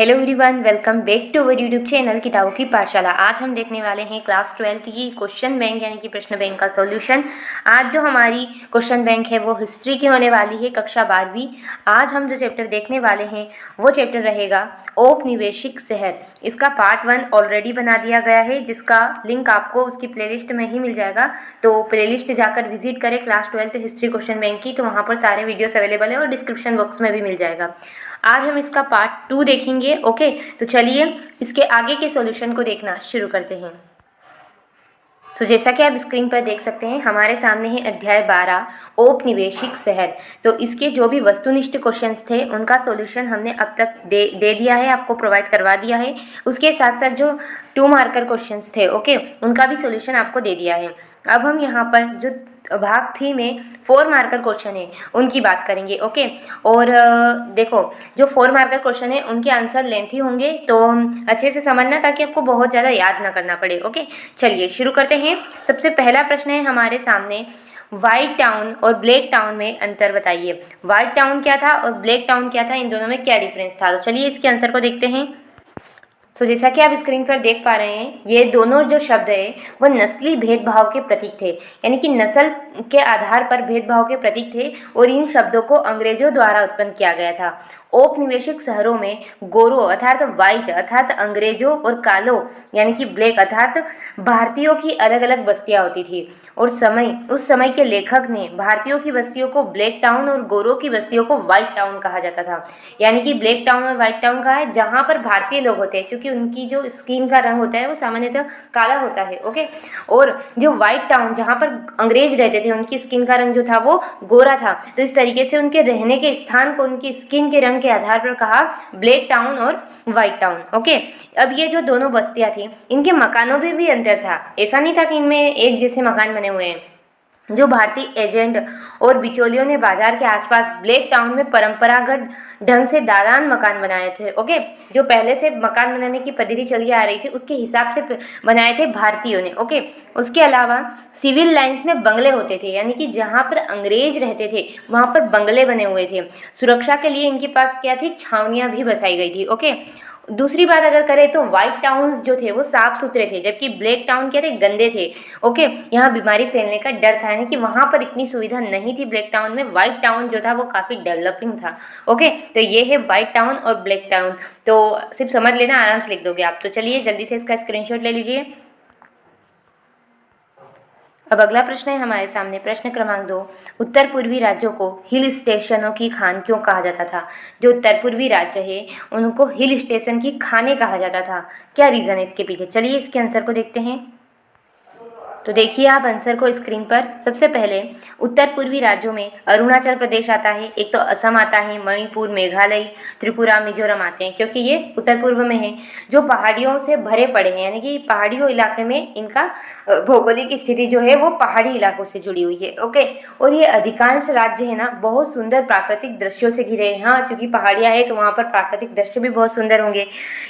Hello everyone, welcome back to our YouTube channel किताबों की पाठशाला। आज हम देखने वाले हैं क्लास 12 की क्वेश्चन बैंक यानी कि प्रश्न बैंक का सॉल्यूशन। आज जो हमारी क्वेश्चन बैंक है वो हिस्ट्री की होने वाली है, कक्षा 12वीं। आज हम जो चैप्टर देखने वाले हैं वो चैप्टर रहेगा औपनिवेशिक शहर। इसका पार्ट 1 ऑलरेडी बना दिया गया है, जिसका लिंक आपको उसकी प्लेलिस्ट में ही मिल जाएगा। तो प्लेलिस्ट जाकर विजिट करें क्लास 12 हिस्ट्री क्वेश्चन बैंक की, तो वहाँ पर सारे वीडियोस अवेलेबल है और डिस्क्रिप्शन बॉक्स में भी मिल जाएगा। आज हम इसका पार्ट 2 देखेंगे। ओके, तो चलिए इसके आगे के सॉल्यूशन को देखना शुरू करते हैं। तो जैसा कि आप स्क्रीन पर देख सकते हैं, हमारे सामने है अध्याय 12 औपनिवेशिक शहर। तो इसके जो भी वस्तुनिष्ठ क्वेश्चंस थे उनका सॉल्यूशन हमने अब तक दे दिया है, आपको प्रोवाइड करवा दिया है। उसके साथ साथ जो 2 मार्कर क्वेश्चंस थे, ओके, उनका भी सॉल्यूशन आपको दे दिया है। अब हम यहाँ पर जो भाग 3 में 4 मार्कर क्वेश्चन है उनकी बात करेंगे। ओके, और देखो, जो 4 मार्कर क्वेश्चन है उनके आंसर लेंथी होंगे, तो अच्छे से समझना ताकि आपको बहुत ज़्यादा याद ना करना पड़े। ओके, चलिए शुरू करते हैं। सबसे पहला प्रश्न है हमारे सामने, व्हाइट टाउन और ब्लैक टाउन में अंतर बताइए। व्हाइट टाउन क्या था और ब्लैक टाउन क्या था, इन दोनों में क्या डिफरेंस था। तो चलिए इसके आंसर को देखते हैं। तो जैसा कि आप स्क्रीन पर देख पा रहे हैं, ये दोनों जो शब्द है वो नस्ली भेदभाव के प्रतीक थे, यानी कि नस्ल के आधार पर भेदभाव के प्रतीक थे और इन शब्दों को अंग्रेजों द्वारा उत्पन्न किया गया था। औपनिवेशिक शहरों में गोरो अर्थात वाइट अर्थात अंग्रेजों और कालो यानी कि ब्लैक अर्थात भारतीयों की अलग अलग बस्तियां होती थी। और उस समय के लेखक ने भारतीयों की बस्तियों को ब्लैक टाउन और गोरों की बस्तियों को व्हाइट टाउन कहा जाता था। यानी कि ब्लैक टाउन और व्हाइट टाउन का है जहाँ पर भारतीय लोग होते हैं, क्योंकि उनकी जो स्किन का रंग होता है वो सामान्यतः काला होता है। ओके, और जो व्हाइट टाउन जहाँ पर अंग्रेज रहते थे उनकी स्किन का रंग जो था वो गोरा था। तो इस तरीके से उनके रहने के स्थान को उनकी स्किन के रंग के आधार पर कहा ब्लैक टाउन और व्हाइट टाउन। ओके, अब ये जो दोनों बस्तियां थी इनके मकानों में भी अंतर था। ऐसा नहीं था कि इनमें एक जैसे मकान बने हुए हैं। जो भारतीय एजेंट और बिचौलियों ने बाजार के आसपास ब्लैक टाउन में परंपरागत ढंग से दालान मकान बनाए थे। ओके, जो पहले से मकान बनाने की पद्धति चली आ रही थी उसके हिसाब से बनाए थे भारतीयों ने। ओके, उसके अलावा सिविल लाइंस में बंगले होते थे, यानी कि जहाँ पर अंग्रेज रहते थे वहाँ पर बंगले बने हुए थे। सुरक्षा के लिए इनके पास क्या थी, छावनियाँ भी बसाई गई थी। ओके, दूसरी बात अगर करें तो व्हाइट टाउन्स जो थे वो साफ सुथरे थे, जबकि ब्लैक टाउन क्या थे, गंदे थे। ओके, यहाँ बीमारी फैलने का डर था, यानी कि वहाँ पर इतनी सुविधा नहीं थी ब्लैक टाउन में। व्हाइट टाउन जो था वो काफ़ी डेवलपिंग था। ओके, तो ये है व्हाइट टाउन और ब्लैक टाउन। तो सिर्फ समझ लेना, आराम से लिख दोगे आप। तो चलिए जल्दी से इसका स्क्रीनशॉट ले लीजिए। अब अगला प्रश्न है हमारे सामने, प्रश्न क्रमांक 2, उत्तर पूर्वी राज्यों को हिल स्टेशनों की खान क्यों कहा जाता था। जो उत्तर पूर्वी राज्य है उनको हिल स्टेशन की खाने कहा जाता था। क्या रीज़न है इसके पीछे, चलिए इसके आंसर को देखते हैं। तो देखिए आप आंसर को स्क्रीन पर। सबसे पहले उत्तर पूर्वी राज्यों में अरुणाचल प्रदेश आता है, एक तो असम आता है, मणिपुर, मेघालय, त्रिपुरा, मिजोरम आते हैं, क्योंकि ये उत्तर पूर्व में है, जो पहाड़ियों से भरे पड़े हैं। यानी कि पहाड़ियों इलाके में इनका भौगोलिक स्थिति जो है वो पहाड़ी इलाकों से जुड़ी हुई है। ओके, और ये अधिकांश राज्य है ना बहुत सुंदर प्राकृतिक दृश्यों से घिरे हैं। हाँ, चूँकि पहाड़ियाँ हैं तो वहाँ पर प्राकृतिक दृश्य भी बहुत सुंदर होंगे।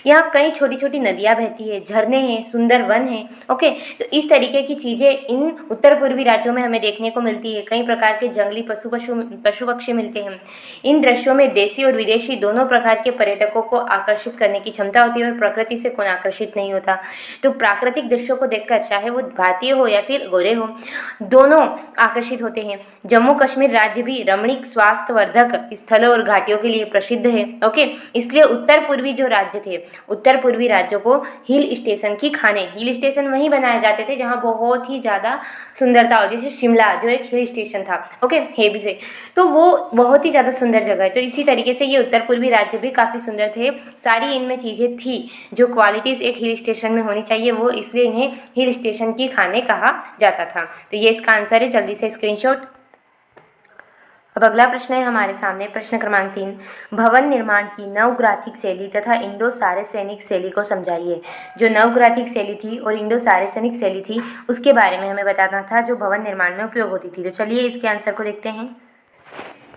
यहाँ कई छोटी छोटी नदियाँ बहती है, झरने हैं, सुंदर वन है। ओके, तो इस तरीके की चीज़ें इन उत्तर पूर्वी राज्यों में हमें देखने को मिलती है। कई प्रकार के जंगली पशु पक्षी मिलते हैं। इन दृश्यों में देशी और विदेशी दोनों प्रकार के पर्यटकों को आकर्षित करने की क्षमता होती है, और प्रकृति से कौन आकर्षित नहीं होता। तो प्राकृतिक दृश्यों को देखकर चाहे वो भारतीय हो या फिर गोरे हो, दोनों आकर्षित होते हैं। जम्मू कश्मीर राज्य भी रमणीक स्वास्थ्यवर्धक स्थलों और घाटियों के लिए प्रसिद्ध है। ओके, इसलिए उत्तर पूर्वी जो राज्य थे, उत्तर पूर्वी राज्यों को हिल स्टेशन की खाने, हिल स्टेशन वहीं बनाए जाते थे जहाँ बहुत ही ज़्यादा सुंदरता हो। जैसे शिमला जो एक हिल स्टेशन था, ओके, हेबी से, तो वो बहुत ही ज़्यादा सुंदर जगह है। तो इसी तरीके से ये उत्तर पूर्वी राज्य भी काफ़ी सुंदर थे। सारी इनमें चीज़ें थी जो क्वालिटीज़ एक हिल स्टेशन में होनी चाहिए, वो इसलिए इन्हें हिल स्टेशन की खाने कहा जाता था। तो ये इसका आंसर है, जल्दी से स्क्रीनशॉट। अब अगला प्रश्न है हमारे सामने, प्रश्न क्रमांक 3, भवन निर्माण की नवग्राथिक शैली तथा इंडो सारेसेनिक शैली को समझाइए। जो नवग्राथिक शैली थी और इंडो सारेसेनिक शैली थी उसके बारे में हमें बताना था, जो भवन निर्माण में उपयोग होती थी। तो चलिए इसके आंसर को देखते हैं।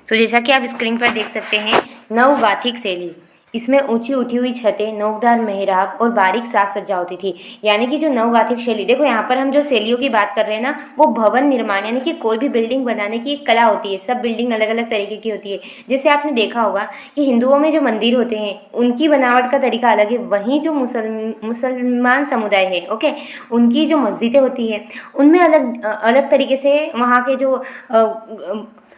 तो जैसा कि आप स्क्रीन पर देख सकते हैं, नवगाथिक शैली, इसमें ऊंची उठी हुई छतें, नोकदार मेहराब और बारीक साज सज्जा होती थी। यानी कि जो नवगाथिक शैली, देखो यहाँ पर हम जो शैलियों की बात कर रहे हैं ना, वो भवन निर्माण यानी कि कोई भी बिल्डिंग बनाने की एक कला होती है। सब बिल्डिंग अलग अलग तरीके की होती है। जैसे आपने देखा होगा कि हिंदुओं में जो मंदिर होते हैं उनकी बनावट का तरीका अलग है, वहीं जो मुसलमान समुदाय है, ओके, उनकी जो मस्जिदें होती है उनमें अलग अलग तरीके से वहाँ के जो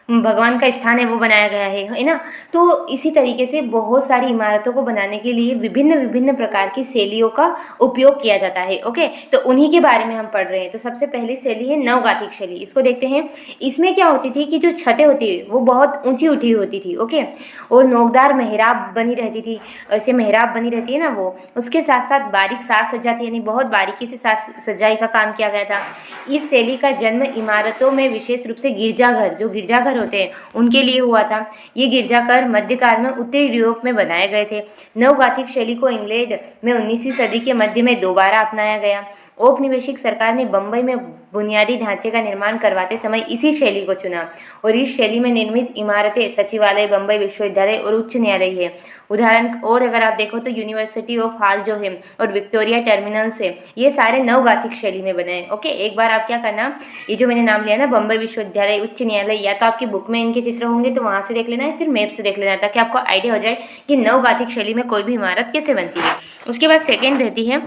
भगवान का स्थान है वो बनाया गया है ना। तो इसी तरीके से बहुत सारी इमारतों को बनाने के लिए विभिन्न विभिन्न प्रकार की शैलियों का उपयोग किया जाता है। ओके, तो उन्हीं के बारे में हम पढ़ रहे हैं। तो सबसे पहली शैली है नवगाथिक शैली, इसको देखते हैं। इसमें क्या होती थी कि जो छतें होती है वो बहुत ऊंची उठी होती थी, ओके, और नोकदार मेहराब बनी रहती थी, ऐसे मेहराब बनी रहती है ना वो, उसके साथ साथ बारीक साज सज्जा थी, यानी बहुत बारीकी से साज सज्जाई का काम किया गया था। इस शैली का जन्म इमारतों में विशेष रूप से गिरजाघर, जो गिरजाघर होते हैं उनके लिए हुआ था। ये गिरजाघर मध्यकाल में उत्तरी यूरोप में बनाए गए थे। नवगाथिक शैली को इंग्लैंड में 19वीं सदी के मध्य में दोबारा अपनाया गया। औपनिवेशिक सरकार ने बम्बई में बुनियादी ढांचे का निर्माण करवाते समय इसी शैली को चुना और इस शैली में निर्मित इमारतें सचिवालय, बम्बई विश्वविद्यालय और उच्च न्यायालय है। उदाहरण और अगर आप देखो तो यूनिवर्सिटी ऑफ हॉल जो है और विक्टोरिया टर्मिनल से, ये सारे नवगाथिक शैली में बने हैं। ओके, एक बार आप क्या करना, ये जो मैंने नाम लिया ना, बम्बई विश्वविद्यालय, उच्च न्यायालय, या तो आपकी बुक में इनके चित्र होंगे तो वहाँ से देख लेना है, फिर मैप से देख लेना है, ताकि आपको आइडिया हो जाए कि नवगाथिक शैली में कोई भी इमारत कैसे बनती है। उसके बाद सेकेंड रहती है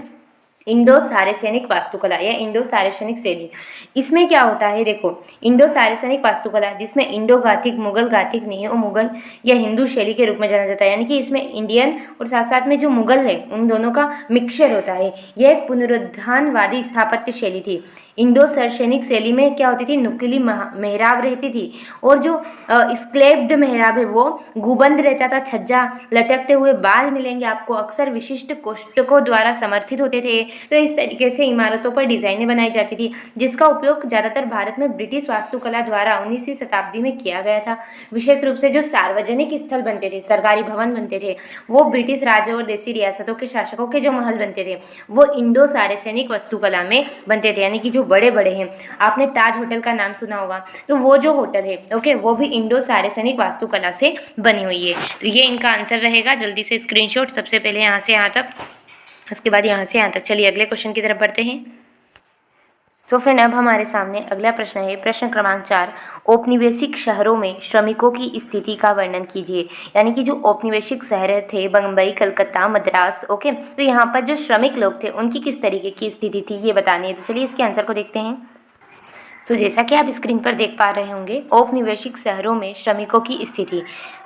इंडो सारेसेनिक वास्तुकला या इंडो सारेसेनिक शैली। इसमें क्या होता है, देखो, इंडो सारेसेनिक वास्तुकला जिसमें इंडो गाथिक, मुगल गाथिक नहीं है, वो मुगल या हिंदू शैली के रूप में जाना जाता है। यानी कि इसमें इंडियन और साथ साथ में जो मुगल है उन दोनों का मिक्सचर होता है। यह एक पुनरुत्थानवादी स्थापत्य शैली थी। इंडो सारेसेनिक शैली में क्या होती थी, नुकीली मेहराब रहती थी और जो स्क्लेब्ड मेहराब है वो गुबंद रहता था, छज्जा, लटकते हुए बाल मिलेंगे आपको, अक्सर विशिष्ट कोष्ठकों द्वारा समर्थित होते थे। तो इस तरीके से इमारतों पर डिजाइनें बनाई जाती थी, जिसका उपयोग ज़्यादातर भारत में ब्रिटिश वास्तुकला द्वारा 19वीं शताब्दी में किया गया था। विशेष रूप से जो सार्वजनिक स्थल बनते थे, सरकारी भवन बनते थे, वो ब्रिटिश राज्यों और देसी रियासतों के शासकों के जो महल बनते थे वो इंडो सारेसेनिक वास्तुकला में बनते थे। यानी कि जो बड़े बड़े हैं, आपने ताज होटल का नाम सुना होगा, तो वो जो होटल है, ओके, वो भी इंडो सारेसेनिक वास्तुकला से बनी हुई है। तो ये इनका आंसर रहेगा। जल्दी से स्क्रीनशॉट, सबसे पहले यहाँ से यहाँ तक, उसके बाद यहाँ से यहाँ तक। चलिए अगले क्वेश्चन की तरफ बढ़ते हैं। सो फ्रेंड, अब हमारे सामने अगला प्रश्न है, प्रश्न क्रमांक 4। औपनिवेशिक शहरों में श्रमिकों की स्थिति का वर्णन कीजिए। यानी कि जो औपनिवेशिक शहर थे, बम्बई, कलकत्ता, मद्रास, ओके, तो यहाँ पर जो श्रमिक लोग थे उनकी किस तरीके की स्थिति थी ये बतानी है। तो चलिए इसके आंसर को देखते हैं। तो जैसा कि आप स्क्रीन पर देख पा रहे होंगे, औपनिवेशिक शहरों में श्रमिकों की स्थिति।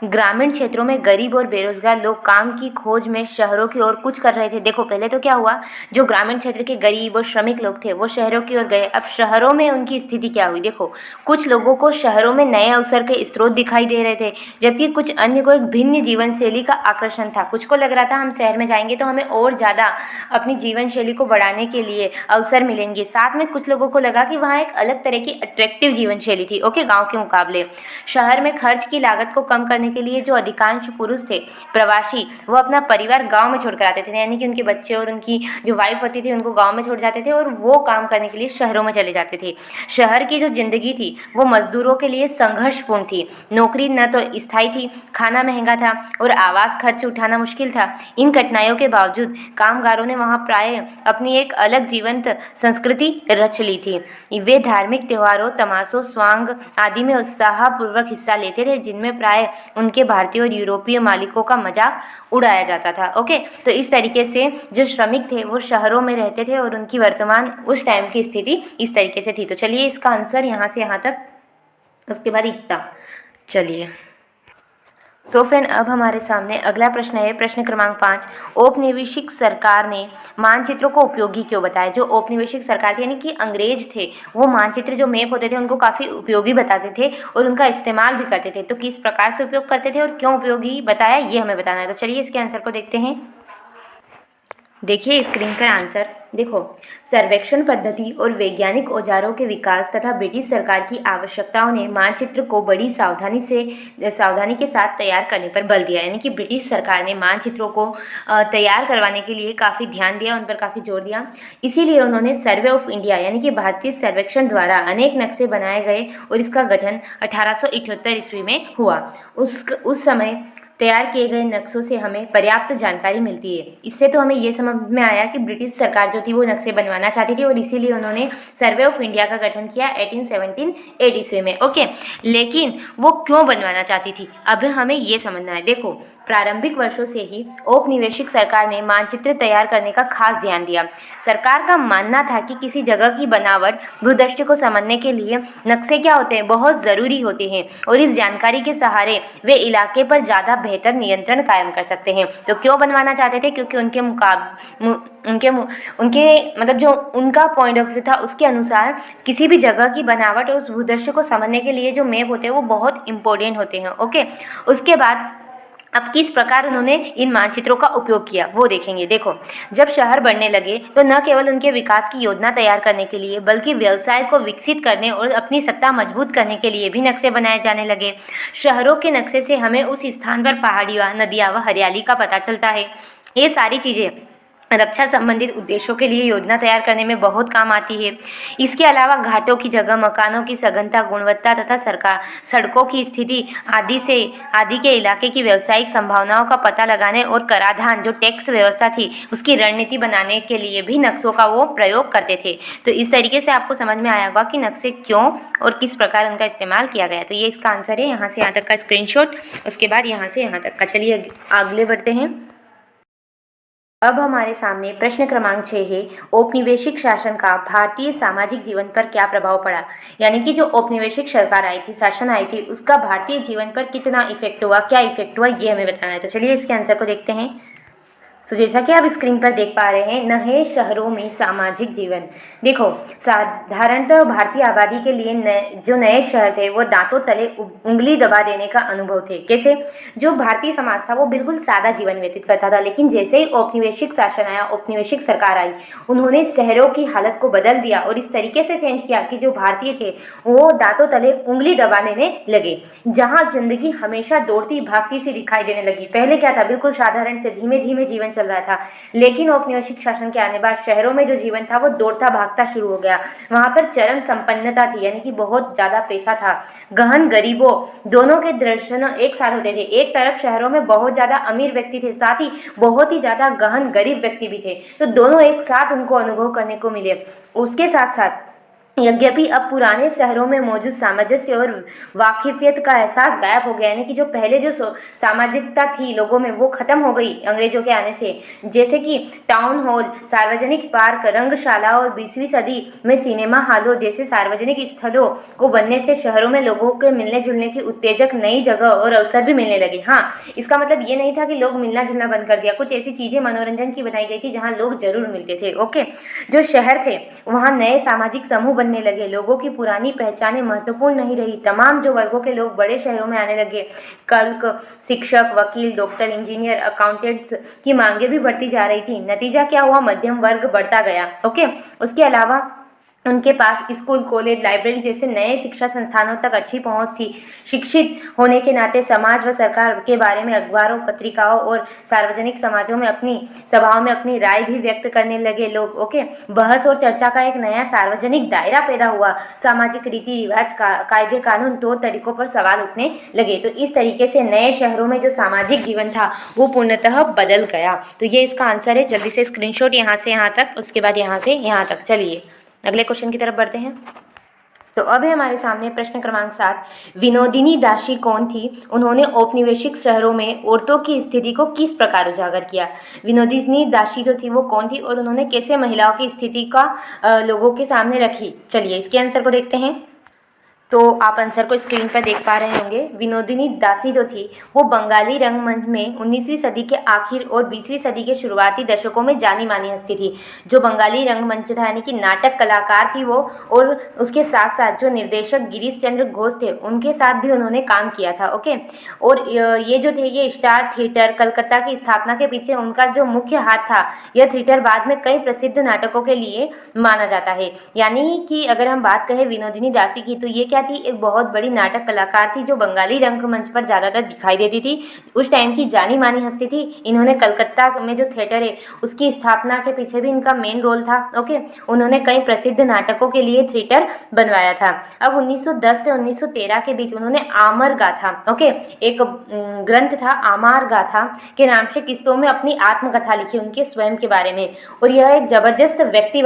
ग्रामीण क्षेत्रों में गरीब और बेरोजगार लोग काम की खोज में शहरों की ओर कूच कर रहे थे। देखो, पहले तो क्या हुआ, जो ग्रामीण क्षेत्र के गरीब और श्रमिक लोग थे वो शहरों की ओर गए। अब शहरों में उनकी स्थिति क्या हुई, देखो, कुछ लोगों को शहरों में नए अवसर के स्रोत दिखाई दे रहे थे, जबकि कुछ अन्य को एक भिन्न जीवन शैली का आकर्षण था। कुछ को लग रहा था हम शहर में जाएंगे तो हमें और ज़्यादा अपनी जीवन शैली को बढ़ाने के लिए अवसर मिलेंगे। साथ में कुछ लोगों को लगा कि वहाँ एक अलग तरह की अट्रैक्टिव जीवन शैली थी, ओके, गांव के मुकाबले। शहर में खर्च की लागत को कम करने के लिए जो अधिकांश पुरुष थे प्रवासी, वो अपना परिवार गांव में छोड़कर आते थे। यानी कि उनके बच्चे और उनकी जो वाइफ होती थी उनको गांव में छोड़ जाते थे और वो काम करने के लिए शहरों में चले जाते थे। शहर की जो जिंदगी थी वो मजदूरों के लिए संघर्षपूर्ण थी। नौकरी न तो स्थायी थी, खाना महंगा था और आवास खर्च उठाना मुश्किल था। इन कठिनाइयों के बावजूद कामगारों ने वहाँ प्राय अपनी एक अलग जीवंत संस्कृति रच ली थी। वे धार्मिक त्योहारों, तमाशों, स्वांग आदि में उत्साहपूर्वक हिस्सा लेते थे, जिनमें प्राय उनके भारतीय और यूरोपीय मालिकों का मजाक उड़ाया जाता था। ओके, तो इस तरीके से जो श्रमिक थे वो शहरों में रहते थे और उनकी वर्तमान उस टाइम की स्थिति इस तरीके से थी। तो चलिए इसका आंसर यहाँ से यहाँ तक, उसके बाद इतना। चलिए सो फ्रेंड, अब हमारे सामने अगला प्रश्न है, प्रश्न क्रमांक 5। औपनिवेशिक सरकार ने मानचित्रों को उपयोगी क्यों बताया। जो औपनिवेशिक सरकार थी यानी कि अंग्रेज थे, वो मानचित्र जो मैप होते थे उनको काफ़ी उपयोगी बताते थे और उनका इस्तेमाल भी करते थे। तो किस प्रकार से उपयोग करते थे और क्यों उपयोगी बताया, ये हमें बताना है। तो चलिए इसके आंसर को देखते हैं। देखिए स्क्रीन पर आंसर। देखो, सर्वेक्षण पद्धति और वैज्ञानिक औजारों के विकास तथा ब्रिटिश सरकार की आवश्यकताओं ने मानचित्र को बड़ी सावधानी के साथ तैयार करने पर बल दिया। यानी कि ब्रिटिश सरकार ने मानचित्रों को तैयार करवाने के लिए काफ़ी ध्यान दिया, उन पर काफ़ी जोर दिया। इसीलिए उन्होंने सर्वे ऑफ इंडिया यानी कि भारतीय सर्वेक्षण द्वारा अनेक नक्शे बनाए गए और इसका गठन 1878 ईस्वी में हुआ। उस समय तैयार किए गए नक्शों से हमें पर्याप्त जानकारी मिलती है। इससे तो हमें ये समझ में आया कि ब्रिटिश सरकार जो थी वो नक्शे बनवाना चाहती थी और इसीलिए उन्होंने सर्वे ऑफ इंडिया का गठन किया 1878 ईस्वी में। ओके, लेकिन वो क्यों बनवाना चाहती थी, अब हमें ये समझना है। देखो, प्रारंभिक वर्षों से ही औपनिवेशिक सरकार ने मानचित्र तैयार करने का खास ध्यान दिया। सरकार का मानना था कि किसी जगह की बनावट, भूदृश्य को समझने के लिए नक्शे क्या होते हैं, बहुत ज़रूरी होते हैं और इस जानकारी के सहारे वे इलाके पर ज़्यादा बेहतर नियंत्रण कायम कर सकते हैं। तो क्यों बनवाना चाहते थे, क्योंकि उनके मतलब जो उनका पॉइंट ऑफ व्यू था उसके अनुसार किसी भी जगह की बनावट और उस भूदृश्य को समझने के लिए जो मैप होते हैं वो बहुत इंपॉर्टेंट होते हैं। ओके, उसके बाद अब किस प्रकार उन्होंने इन मानचित्रों का उपयोग किया वो देखेंगे। देखो, जब शहर बढ़ने लगे तो न केवल उनके विकास की योजना तैयार करने के लिए बल्कि व्यवसाय को विकसित करने और अपनी सत्ता मजबूत करने के लिए भी नक्शे बनाए जाने लगे। शहरों के नक्शे से हमें उस स्थान पर पहाड़ियाँ, नदियाँ व हरियाली का पता चलता है। ये सारी चीज़ें रक्षा संबंधित उद्देश्यों के लिए योजना तैयार करने में बहुत काम आती है। इसके अलावा घाटों की जगह, मकानों की सघनता, गुणवत्ता तथा सड़कों की स्थिति आदि के इलाके की व्यावसायिक संभावनाओं का पता लगाने और कराधान जो टैक्स व्यवस्था थी उसकी रणनीति बनाने के लिए भी नक्शों का वो प्रयोग करते थे। तो इस तरीके से आपको समझ में आया होगा कि नक्शे क्यों और किस प्रकार उनका इस्तेमाल किया गया। तो ये इसका आंसर है, यहाँ से यहाँ तक का स्क्रीनशॉट, उसके बाद यहाँ से यहाँ तक का। चलिए आगे बढ़ते हैं। अब हमारे सामने प्रश्न क्रमांक 6 है, औपनिवेशिक शासन का भारतीय सामाजिक जीवन पर क्या प्रभाव पड़ा। यानी कि जो औपनिवेशिक सरकार आई थी, शासन आई थी, उसका भारतीय जीवन पर कितना इफेक्ट हुआ, क्या इफेक्ट हुआ, ये हमें बताना है। तो चलिए इसके आंसर को देखते हैं। तो जैसा कि आप स्क्रीन पर देख पा रहे हैं, नए शहरों में सामाजिक जीवन। देखो, साधारणतः भारतीय आबादी के लिए जो नए शहर थे वो दांतों तले उंगली दबा देने का अनुभव थे। कैसे? जो भारतीय समाज था वो बिल्कुल सादा जीवन व्यतीत करता था, लेकिन जैसे ही औपनिवेशिक शासन आया, औपनिवेशिक सरकार आई, उन्होंने शहरों की हालत को बदल दिया और इस तरीके से चेंज किया कि जो भारतीय थे वो दांतों तले उंगली दबा देने लगे। जहाँ जिंदगी हमेशा दौड़ती भागती सी दिखाई देने लगी। पहले क्या था, बिल्कुल साधारण से धीमे धीमे जीवन चल रहा था, लेकिन औपनिवेशिक शासन के आने बाद शहरों में जो जीवन था वो दौड़ता भागता शुरू हो गया। वहां पर चरम संपन्नता थी, यानी कि बहुत ज्यादा पैसा था। गहन गरीबों दोनों के दर्शन एक साथ होते थे। एक तरफ शहरों में बहुत ज्यादा अमीर व्यक्ति थे, साथ ही बहुत ही ज्यादा गहन गरीब व्यक्ति भी थे, तो दोनों एक साथ उनको अनुभव करने को मिले। उसके साथ साथ यद्यपि अब पुराने शहरों में मौजूद सामंजस्य और वाकिफियत का एहसास गायब हो गया, यानी कि जो पहले जो सामाजिकता थी लोगों में वो खत्म हो गई अंग्रेजों के आने से। जैसे कि टाउन हॉल, सार्वजनिक पार्क, रंगशाला और 20वीं सदी में सिनेमा हॉलों जैसे सार्वजनिक स्थलों को बनने से शहरों में लोगों के मिलने जुलने की उत्तेजक नई जगह और अवसर भी मिलने लगे। हाँ, इसका मतलब ये नहीं था कि लोग मिलना जुलना बंद कर दिया, कुछ ऐसी चीज़ें मनोरंजन की बनाई गई थी जहाँ लोग जरूर मिलते थे। ओके, जो शहर थे वहाँ नए सामाजिक समूह बनने लगे, लोगों की पुरानी पहचानें महत्वपूर्ण नहीं रही, तमाम जो वर्गों के लोग बड़े शहरों में आने लगे। कल्क, शिक्षक, वकील, डॉक्टर, इंजीनियर, अकाउंटेंट्स की मांगे भी बढ़ती जा रही थी। नतीजा क्या हुआ, मध्यम वर्ग बढ़ता गया। ओके, उसके अलावा उनके पास स्कूल, कॉलेज, लाइब्रेरी जैसे नए शिक्षा संस्थानों तक अच्छी पहुंच थी। शिक्षित होने के नाते समाज व सरकार के बारे में अखबारों, पत्रिकाओं और सार्वजनिक समाजों में अपनी सभाओं में अपनी राय भी व्यक्त करने लगे लोग। ओके, बहस और चर्चा का एक नया सार्वजनिक दायरा पैदा हुआ। सामाजिक रीति रिवाज, कायदे कानून, तौर तरीकों पर सवाल उठने लगे। तो इस तरीके से नए शहरों में जो सामाजिक जीवन था वो पूर्णतः बदल गया। तो ये इसका आंसर है। जल्दी से स्क्रीनशॉट यहाँ से यहाँ तक, उसके बाद यहाँ से यहाँ तक। चलिए अगले क्वेश्चन की तरफ बढ़ते हैं। तो अब है हमारे सामने प्रश्न क्रमांक 7, विनोदिनी दासी कौन थी, उन्होंने औपनिवेशिक शहरों में औरतों की स्थिति को किस प्रकार उजागर किया। विनोदिनी दासी जो थी वो कौन थी और उन्होंने कैसे महिलाओं की स्थिति का लोगों के सामने रखी। चलिए इसके आंसर को देखते हैं। तो आप आंसर को स्क्रीन पर देख पा रहे होंगे। विनोदिनी दासी जो थी वो बंगाली रंगमंच में 19वीं सदी के आखिर और 20वीं सदी के शुरुआती दशकों में जानी मानी हस्ती थी। जो बंगाली रंगमंच था यानी कि नाटक कलाकार थी वो, और उसके साथ साथ जो निर्देशक गिरीश चंद्र घोष थे उनके साथ भी उन्होंने काम किया था। ओके, और ये जो थे ये स्टार थिएटर कलकत्ता की स्थापना के पीछे उनका जो मुख्य हाथ था। यह थिएटर बाद में कई प्रसिद्ध नाटकों के लिए माना जाता है। यानी कि अगर हम बात करें विनोदिनी दासी की, तो ये क्या थी, एक बहुत बड़ी नाटक कलाकार थी जो बंगाली रंगमंच पर ज़्यादातर दिखाई देती थी। उस टाइम की जानी मानी हस्ती थी। इन्होंने कलकत्ता में जो थिएटर है उसकी स्थापना के पीछे भी इनका मेन रोल था। ओके, उन्होंने कई प्रसिद्ध नाटकों के लिए थिएटर बनवाया था। अब 1910 से 1913 के बीच उन्होंने आमर गाथा, ओके, एक ग्रंथ था आमार गाथा के नाम से, किस्तों में अपनी आत्मकथा लिखी उनके स्वयं के बारे में। और यह एक जबरदस्त व्यक्तित्व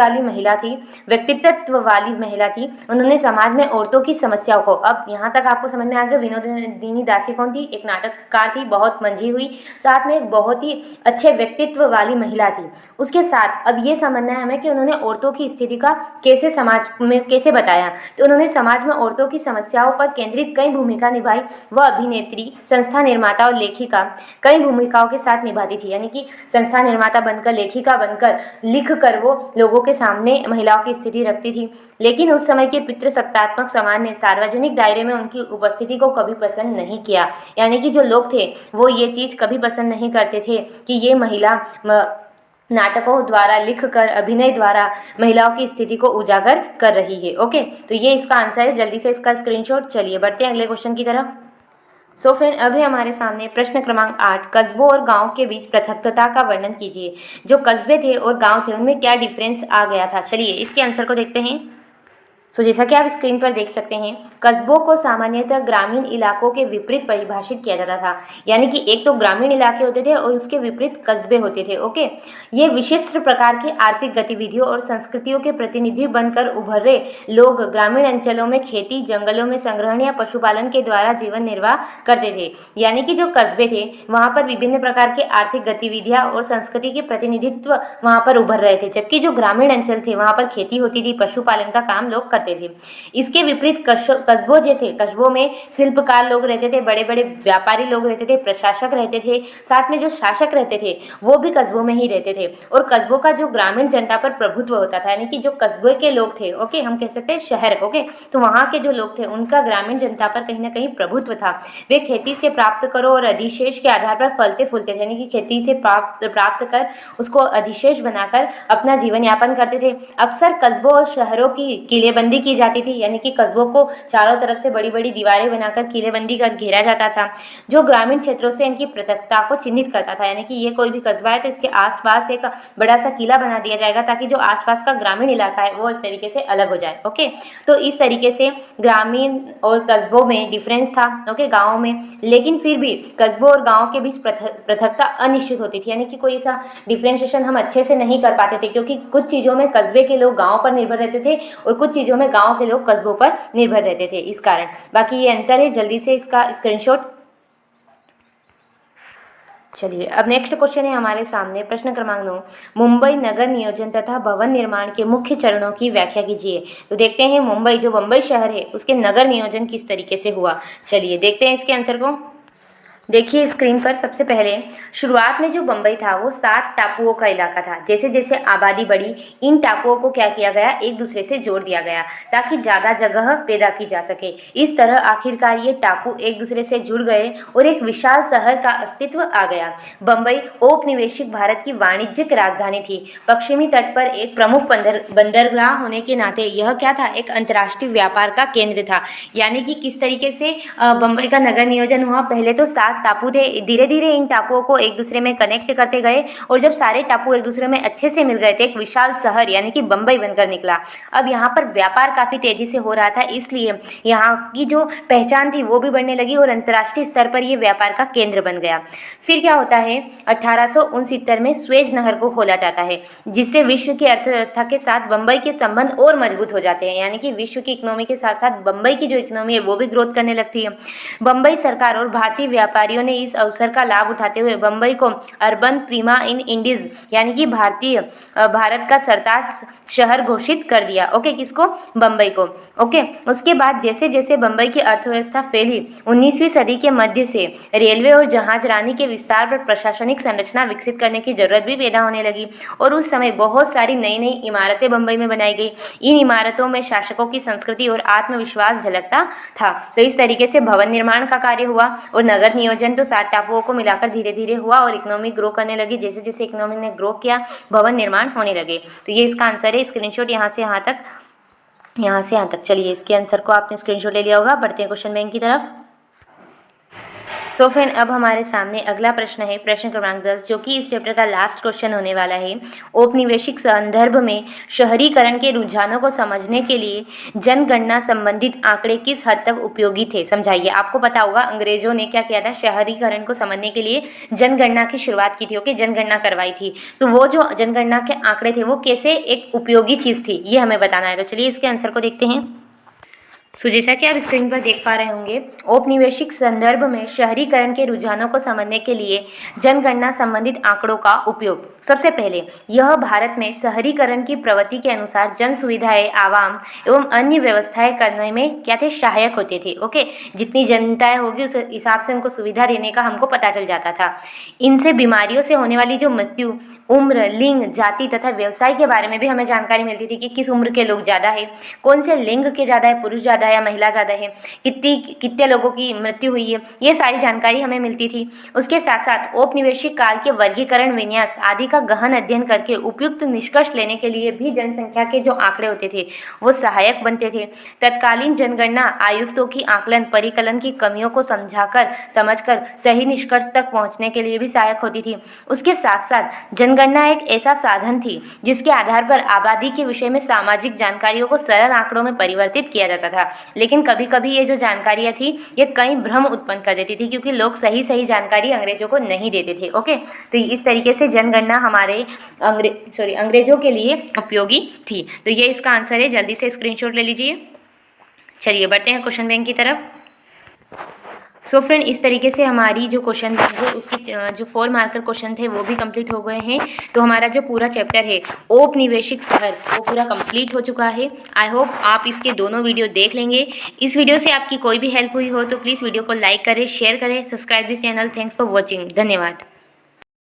वाली महिला थी। उन्होंने समाज में औरतों की समस्याओं को, अब यहाँ तक आपको समझ में आ गया विनोदिनी दासी कौन थी, एक नाटककार थी, बहुत मंझी हुई, साथ में एक बहुत ही अच्छे व्यक्तित्व वाली महिला थी। उसके साथ अब ये समझना है हमें कि उन्होंने औरतों की स्थिति का कैसे समाज में कैसे बताया। तो उन्होंने समाज में औरतों की समस्याओं पर केंद्रित कई भूमिका निभाई। वह अभिनेत्री, संस्था निर्माता और लेखिका कई भूमिकाओं के साथ निभाती थी। यानी कि संस्था निर्माता बनकर, लेखिका बनकर, लिख कर वो लोगों के सामने महिलाओं की स्थिति रखती थी। लेकिन उस समय के पितृसत्तात्मक समाज ने सार्वजनिक दायरे में उनकी उपस्थिति को कभी पसंद नहीं किया। यानी कि जो लोग थे वो ये चीज़ कभी पसंद नहीं करते थे कि ये महिला नाटकों द्वारा, लिखकर, अभिनय द्वारा महिलाओं की स्थिति को उजागर कर रही है। ओके, तो ये इसका आंसर है। जल्दी से इसका स्क्रीनशॉट। चलिए बढ़ते हैं अगले क्वेश्चन की तरफ। सो फ्रेंड, अभी हमारे सामने प्रश्न क्रमांक 8, कस्बों और गांव के बीच पृथकता का वर्णन कीजिए। जो कस्बे थे और गांव थे उनमें क्या डिफरेंस आ गया था। चलिए इसके आंसर को देखते हैं। जैसा कि आप स्क्रीन पर देख सकते हैं, कस्बों को सामान्यतः ग्रामीण इलाकों के विपरीत परिभाषित किया जाता था। यानी कि एक तो ग्रामीण इलाके होते थे और उसके विपरीत कस्बे होते थे। ओके, ये विशिष्ट प्रकार की आर्थिक गतिविधियों और संस्कृतियों के प्रतिनिधि बनकर उभर रहे लोग ग्रामीण अंचलों में खेती, जंगलों में संग्रहण या पशुपालन के द्वारा जीवन निर्वाह करते थे। यानी कि जो कस्बे थे वहाँ पर विभिन्न प्रकार की आर्थिक गतिविधियाँ और संस्कृति के प्रतिनिधित्व वहाँ पर उभर रहे थे, जबकि जो ग्रामीण अंचल थे वहाँ पर खेती होती थी, पशुपालन का काम लोग करते थे। इसके विपरीत कस्बों जो थे, कस्बों में शिल्पकार लोग रहते थे, बड़े बड़े व्यापारी लोग रहते थे, प्रशासक रहते थे, साथ में जो शासक रहते थे वो भी कस्बों में ही रहते थे। और कस्बों का जो ग्रामीण जनता पर प्रभुत्व होता था, यानी कि जो कस्बे के लोग थे, ओके, हम कह सकते हैं शहर, ओके, तो वहाँ के जो लोग थे उनका ग्रामीण जनता पर कहीं ना कहीं प्रभुत्व था। वे खेती से प्राप्त करो और अधिशेष के आधार पर फलते फूलते थे। यानी कि खेती से प्राप्त कर उसको अधिशेष बनाकर अपना जीवन यापन करते थे। अक्सर कस्बों और शहरों की किलेबंदी की जाती थी। यानी कि कस्बों को चारों तरफ से बड़ी बड़ी दीवारें बनाकर किलेबंदी कर घेरा जाता था, जो ग्रामीण क्षेत्रों से इनकी पृथकता को चिन्हित करता था। यानी कि ये कोई भी कस्बा है तो इसके आसपास एक बड़ा सा किला बना दिया जाएगा ताकि जो आसपास का ग्रामीण इलाका है वो एक तरीके से अलग हो जाए। ओके, तो इस तरीके से ग्रामीण और कस्बों में डिफरेंस था, ओके, गाँव में। लेकिन फिर भी कस्बों और गाँव के बीच पृथकता अनिश्चित होती थी। यानी कि कोई ऐसा डिफ्रेंशिएशन हम अच्छे से नहीं कर पाते थे, क्योंकि कुछ चीज़ों में कस्बे के लोग गाँव पर निर्भर रहते थे और कुछ चीज़ों में गाँव के लोग कस्बों पर निर्भर रहते थे, इस कारण। बाकी ये अंतर है। जल्दी से इसका स्क्रीनशॉट। चलिए अब नेक्स्ट क्वेश्चन है हमारे सामने, प्रश्न क्रमांक 9, मुंबई नगर नियोजन तथा भवन निर्माण के मुख्य चरणों की व्याख्या कीजिए। तो देखते हैं मुंबई, जो मुंबई शहर है, उसके नगर नियोजन किस तरीके से हुआ। चलिए देखते हैं इसके आंसर को। देखिए स्क्रीन पर, सबसे पहले शुरुआत में जो बम्बई था वो 7 टापुओं का इलाका था। जैसे जैसे आबादी बढ़ी, इन टापुओं को क्या किया गया, एक दूसरे से जोड़ दिया गया ताकि ज़्यादा जगह पैदा की जा सके। इस तरह आखिरकार ये टापू एक दूसरे से जुड़ गए और एक विशाल शहर का अस्तित्व आ गया। बम्बई औपनिवेशिक भारत की वाणिज्यिक राजधानी थी। पश्चिमी तट पर एक प्रमुख बंदरगाह होने के नाते यह क्या था, एक अंतर्राष्ट्रीय व्यापार का केंद्र था। यानी कि किस तरीके से बम्बई का नगर नियोजन हुआ, पहले तो 7 टापू थे, धीरे धीरे इन टापुओं को एक दूसरे में कनेक्ट करते गए और जब सारे टापू एक दूसरे में अच्छे से मिल गए थे, एक विशाल शहर यानी कि बम्बई बनकर निकला। अब यहाँ पर व्यापार काफ़ी तेजी से हो रहा था, इसलिए यहाँ की जो पहचान थी वो भी बढ़ने लगी और अंतर्राष्ट्रीय स्तर पर ये व्यापार का केंद्र बन गया। फिर क्या होता है, 1869 में स्वेज नहर को खोला जाता है, जिससे विश्व की अर्थव्यवस्था के साथ बम्बई के संबंध और मजबूत हो जाते हैं। यानी कि विश्व की इकोनॉमी के साथ साथ बम्बई की जो इकोनॉमी है वो भी ग्रोथ करने लगती है। बम्बई सरकार और भारतीय व्यापारी अधिकारियों ने इस अवसर का लाभ उठाते हुए बम्बई को अर्बन प्रीमा इन इंडीज यानी कि भारत का सरताज शहर घोषित कर दिया। ओके, किसको? बम्बई को। ओके, उसके बाद जैसे जैसे बम्बई की अर्थव्यवस्था फैली, 19वीं सदी के मध्य से रेलवे और जहाजरानी के विस्तार पर प्रशासनिक संरचना विकसित करने की जरूरत भी पैदा होने लगी और उस समय बहुत सारी नई नई इमारतें बम्बई में बनाई गई। इन इमारतों में शासकों की संस्कृति और आत्मविश्वास झलकता था। तो इस तरीके से भवन निर्माण का कार्य हुआ और नगर नियोजन तो 7 टापुओं को मिलाकर धीरे धीरे हुआ और इकोनॉमी ग्रो करने लगी। जैसे जैसे इकोनॉमी ने ग्रो किया, भवन निर्माण होने लगे। तो ये इसका आंसर है। स्क्रीनशॉट यहाँ से यहाँ तक। चलिए, इसके आंसर को आपने स्क्रीनशॉट ले लिया होगा। बढ़ते हैं क्वेश्चन बैंक की तरफ। सो फ्रेंड, अब हमारे सामने अगला प्रश्न है, प्रश्न क्रमांक 10, जो कि इस चैप्टर का लास्ट क्वेश्चन होने वाला है। औपनिवेशिक संदर्भ में शहरीकरण के रुझानों को समझने के लिए जनगणना संबंधित आंकड़े किस हद तक उपयोगी थे? समझाइए। आपको पता होगा अंग्रेजों ने क्या किया था, शहरीकरण को समझने के लिए जनगणना की शुरुआत की थी। ओके, जनगणना करवाई थी। तो वो जो जनगणना के आंकड़े थे वो कैसे एक उपयोगी चीज़ थी, ये हमें बताना है। तो चलिए इसके आंसर को देखते हैं। जैसा कि आप स्क्रीन पर देख पा रहे होंगे, औपनिवेशिक संदर्भ में शहरीकरण के रुझानों को समझने के लिए जनगणना संबंधित आंकड़ों का उपयोग। सबसे पहले, यह भारत में शहरीकरण की प्रवृत्ति के अनुसार जन सुविधाएं, आवाम एवं अन्य व्यवस्थाएं करने में क्या थे, सहायक होते थे। ओके, जितनी जनताएं होगी उस हिसाब से उनको सुविधा देने का हमको पता चल जाता था। इनसे बीमारियों से होने वाली जो मृत्यु, उम्र, लिंग, जाति तथा व्यवसाय के बारे में भी हमें जानकारी मिलती थी कि किस उम्र के लोग ज़्यादा है, कौन से लिंग के ज़्यादा है, पुरुष ज़्यादा है या महिला ज़्यादा है, कितने लोगों की मृत्यु हुई है, ये सारी जानकारी हमें मिलती थी। उसके साथ साथ औपनिवेशिक काल के वर्गीकरण, विन्यास आदि का गहन अध्ययन करके उपयुक्त निष्कर्ष लेने के लिए भी जनसंख्या के जो आंकड़े होते थे वो सहायक बनते थे। तत्कालीन जनगणना आयुक्तों की आकलन परिकलन की कमियों को समझकर सही निष्कर्ष तक पहुंचने के लिए भी सहायक होती थी। उसके साथ साथ जनगणना एक ऐसा साधन थी जिसके आधार पर आबादी के विषय में सामाजिक जानकारियों को सरल आंकड़ों में परिवर्तित किया जाता था। लेकिन कभी कभी ये जो जानकारियाँ थी ये कई भ्रम उत्पन्न कर देती थी, क्योंकि लोग सही जानकारी अंग्रेजों को नहीं देते थे। ओके, तो इस तरीके से जनगणना हमारे अंग्रेजों के लिए उपयोगी थी। तो ये इसका आंसर है। जल्दी से स्क्रीनशॉट ले लीजिए। चलिए बढ़ते हैं क्वेश्चन बैंक की तरफ। सो फ्रेंड, इस तरीके से हमारी जो क्वेश्चन बैंक है उसकी जो 4 मार्कर क्वेश्चन थे वो भी कंप्लीट हो गए हैं। तो हमारा जो पूरा चैप्टर है औपनिवेशिक शहर वो पूरा कंप्लीट हो चुका है। आई होप आप इसके दोनों वीडियो देख लेंगे। इस वीडियो से आपकी कोई भी हेल्प हुई हो तो प्लीज़ वीडियो को लाइक करें, शेयर करें, subscribe this channel. Thanks for watching. धन्यवाद।